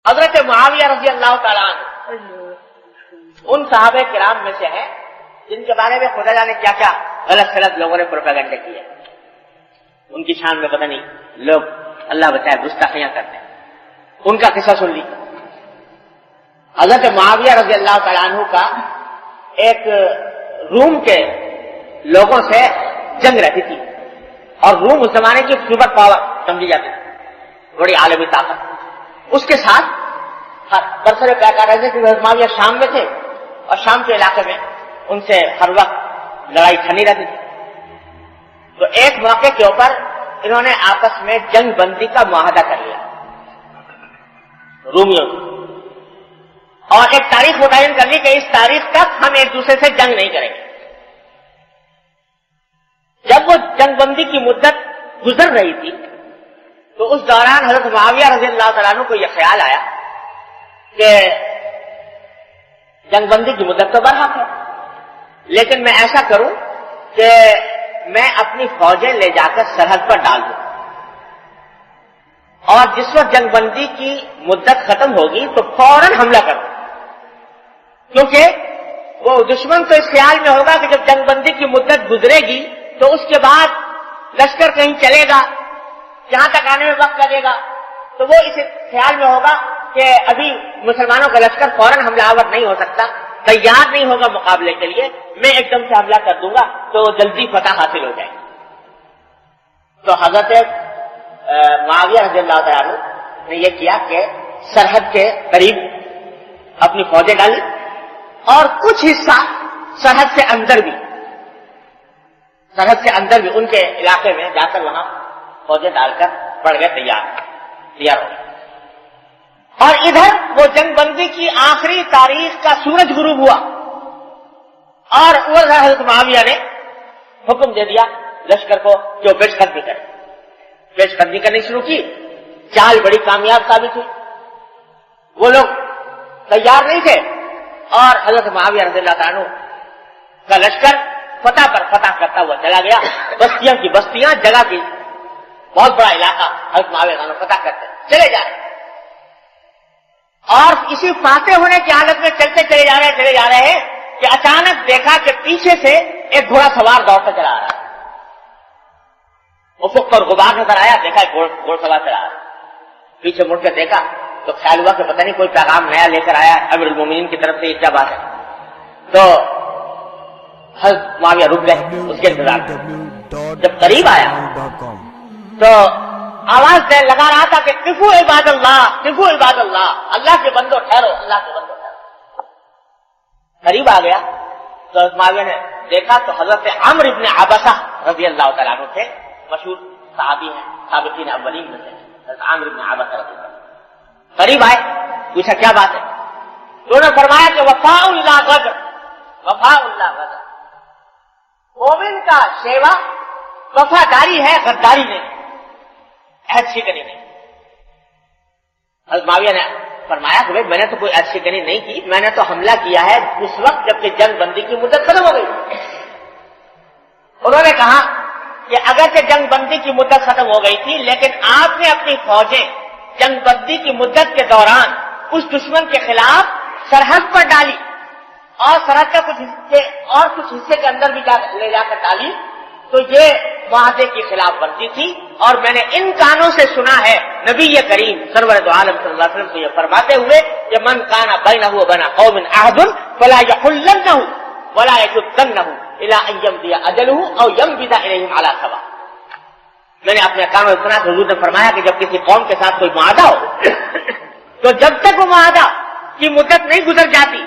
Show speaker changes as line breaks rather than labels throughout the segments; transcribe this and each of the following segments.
حضرت معاویہ رضی اللہ تعالیٰ عنہ ان صحابہ کرام میں سے ہیں جن کے بارے میں خدا جانے کیا کیا غلط غلط لوگوں نے پروپیگنڈے کیے. ان کی شان میں پتہ نہیں لوگ اللہ بچائے گستاخیاں کرتے ہیں. ان کا قصہ سن لی. حضرت معاویہ رضی اللہ تعالیٰ عنہ کا ایک روم کے لوگوں سے جنگ رہتی تھی اور روم اس زمانے کی سپر پاور سمجھی جاتی تھی, بڑی عالمی طاقت. اس کے ساتھ برسر پیکار رہتے کہ معاویہ شام میں تھے اور شام کے علاقے میں ان سے ہر وقت لڑائی ٹھنی رہتی تھی. تو ایک موقع کے اوپر انہوں نے آپس میں جنگ بندی کا معاہدہ کر لیا رومیوں سے, اور ایک تاریخ متعین کر لی کہ اس تاریخ تک ہم ایک دوسرے سے جنگ نہیں کریں گے. جب وہ جنگ بندی کی مدت گزر رہی تھی تو اس دوران حضرت معاویہ رضی اللہ تعالیٰ عنہ کو یہ خیال آیا کہ جنگ بندی کی مدت تو برحق ہے, لیکن میں ایسا کروں کہ میں اپنی فوجیں لے جا کر سرحد پر ڈال دوں اور جس وقت جنگ بندی کی مدت ختم ہوگی تو فوراً حملہ کر دوں, کیونکہ وہ دشمن تو اس خیال میں ہوگا کہ جب جنگ بندی کی مدت گزرے گی تو اس کے بعد لشکر کہیں چلے گا, جہاں تک آنے میں وقت لگے گا, تو وہ اس خیال میں ہوگا کہ ابھی مسلمانوں کا لشکر فوراً حملہ آور نہیں ہو سکتا, تیار نہیں ہوگا مقابلے کے لیے, میں ایک دم سے حملہ کر دوں گا تو جلدی فتح حاصل ہو جائے گی. تو حضرت معاویہ رضی اللہ تعالیٰ عنہ نے یہ کیا کہ سرحد کے قریب اپنی فوجیں ڈالی اور کچھ حصہ سرحد سے اندر بھی ان کے علاقے میں جا کر وہاں فوجیں ڈال کر پڑ گئے تیار ہو گئے. اور ادھر وہ جنگ بندی کی آخری تاریخ کا سورج غروب ہوا اور حضرت معاویہ نے حکم دے دیا لشکر کو جو پیش قدمی کرے. پیش قدمی کرنی شروع کی. چال بڑی کامیاب ثابت ہوئی, وہ لوگ تیار نہیں تھے اور حضرت معاویہ رضی اللہ تعالیٰ عنہ کا لشکر فتح پر فتح کرتا ہوا چلا گیا. بستیاں کی بستیاں, جگہ کی بہت بڑا علاقہ حضرت معاویہ رضی اللہ عنہ فتح کرتے چلے جا رہے, اور اسی فاتح ہونے کی حالت میں چلتے چلے جا رہے ہیں کہ اچانک دیکھا کہ پیچھے سے ایک گھوڑا سوار دوڑتا چلا آ رہا ہے. افق پر غبار نظر آیا, دیکھا گھوڑ سوار چلا آ رہا ہے. پیچھے مڑ کے دیکھا تو خیال ہوا کہ پتہ نہیں کوئی پیغام نیا لے کر آیا امیر المومنین کی طرف سے, یہ کیا بات ہے. تو حضرت معاویہ رک گئے اس کے انتظار میں. جب قریب آیا تو آواز لگا رہا تھا کہ قفو عباد اللہ, اللہ کے بندو ٹھہرو, اللہ کے بندو ٹھہرو. قریب آ گیا تو حضرت معاویہ نے دیکھا تو حضرت عمرو بن عبسہ رضی اللہ تعالیٰ عنہ تھے, مشہور صحابی ہیں, سابقین اولین میں سے حضرت عمرو بن عبسہ رضی اللہ. قریب آئے, پوچھا کیا بات ہے. تو انہوں نے فرمایا کہ وفاء اللہ غدر, مومن کا شیوا وفاداری ہے, غداری نہیں, عہد شکنی نہیں. حضرت معاویہ نے فرمایا کہ میں نے تو کوئی عہد شکنی نہیں کی, میں نے تو حملہ کیا ہے اس وقت جبکہ جنگ بندی کی مدت ختم ہو گئی. انہوں نے کہا کہ اگرچہ جنگ بندی کی مدت ختم ہو گئی تھی لیکن آپ نے اپنی فوجیں جنگ بندی کی مدت کے دوران اس دشمن کے خلاف سرحد پر ڈالی اور سرحد کا کچھ حصے کے اندر بھی لے جا کر ڈالی, تو یہ معاہدے کی خلاف ورزی تھی. اور میں نے ان کانوں سے سنا ہے نبی کریم سرور دو عالم صلی اللہ علیہ وسلم کو یہ فرماتے ہوئے کہ من کان بینہ وبین قوم عہد فلا یحلنہ ولا یشدنہ الی ان یمضی اجلہ او ینبذ الیہم علی سواء. میں نے اپنے کانوں سے سنا کہ حضور نے فرمایا کہ جب کسی قوم کے ساتھ کوئی معاہدہ ہو تو جب تک وہ معاہدہ کی مدت نہیں گزر جاتی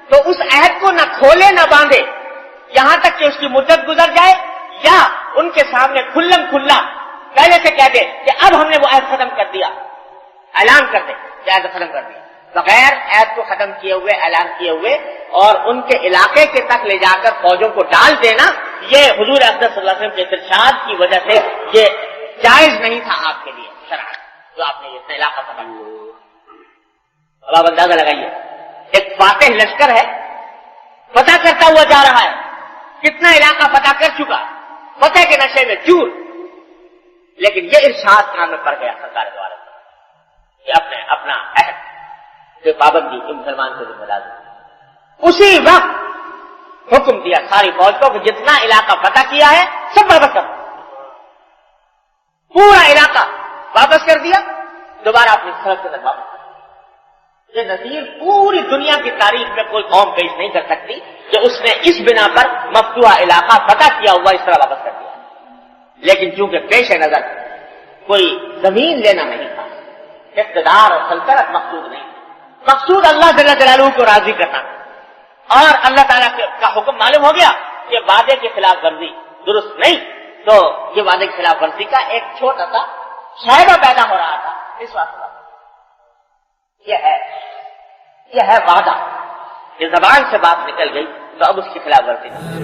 تو اس عہد کو نہ کھولے نہ باندھے یہاں تک کہ اس کی مدت گزر جائے, یا ان کے سامنے کھلم کھلا پہلے سے کہہ دے کہ اب ہم نے وہ عہد ختم کر دیا, اعلان کر دے کہ عہد ختم کر دیا, بغیر عہد کو ختم کیے ہوئے, اعلان کیے ہوئے اور ان کے علاقے کے تک لے جا کر فوجوں کو ڈال دینا, یہ حضور اقدس صلی اللہ علیہ وسلم کے ارشاد کی وجہ سے یہ جائز نہیں تھا آپ کے لیے شرعاً, جو آپ نے یہ علاقہ فتح کیا. اب آپ اندازہ لگائیے, ایک فاتح لشکر ہے, فتح کرتا ہوا جا رہا ہے, کتنا علاقہ فتح کر چکا, فتح کے نشے میں چور, لیکن یہ ارشاد کام میں پڑ گیا سرکار دوارے, کہ اپنا عہد کہ پابندی کہ مسلمان کو ذمہ دار ہے۔ اسی وقت حکم دیا ساری فوج کو کہ جتنا علاقہ فتح کیا ہے سب واپس کر، پورا علاقہ واپس کر دیا، دوبارہ اپنی سڑک کے اندر واپس کر۔ یہ نظیر پوری دنیا کی تاریخ میں کوئی قوم پیش نہیں کر سکتی کہ اس نے اس بنا پر مفتوحہ علاقہ فتح کیا ہوا اس طرح واپس کر دیا۔ لیکن چونکہ پیش نظر کوئی زمین لینا نہیں تھا، اقتدار اور سلطنت مقصود نہیں، مقصود اللہ جل جلالہ کو راضی کرنا، اور اللہ تعالیٰ کا حکم معلوم ہو گیا کہ وعدے کی خلاف ورزی درست نہیں، تو یہ وعدے کی خلاف ورزی کا ایک چھوٹا سا شائبہ پیدا ہو رہا تھا اس واسطے۔ یہ ہے وعدہ، یہ زبان سے بات نکل گئی تو اب اس کی خلاف ورزی نہیں۔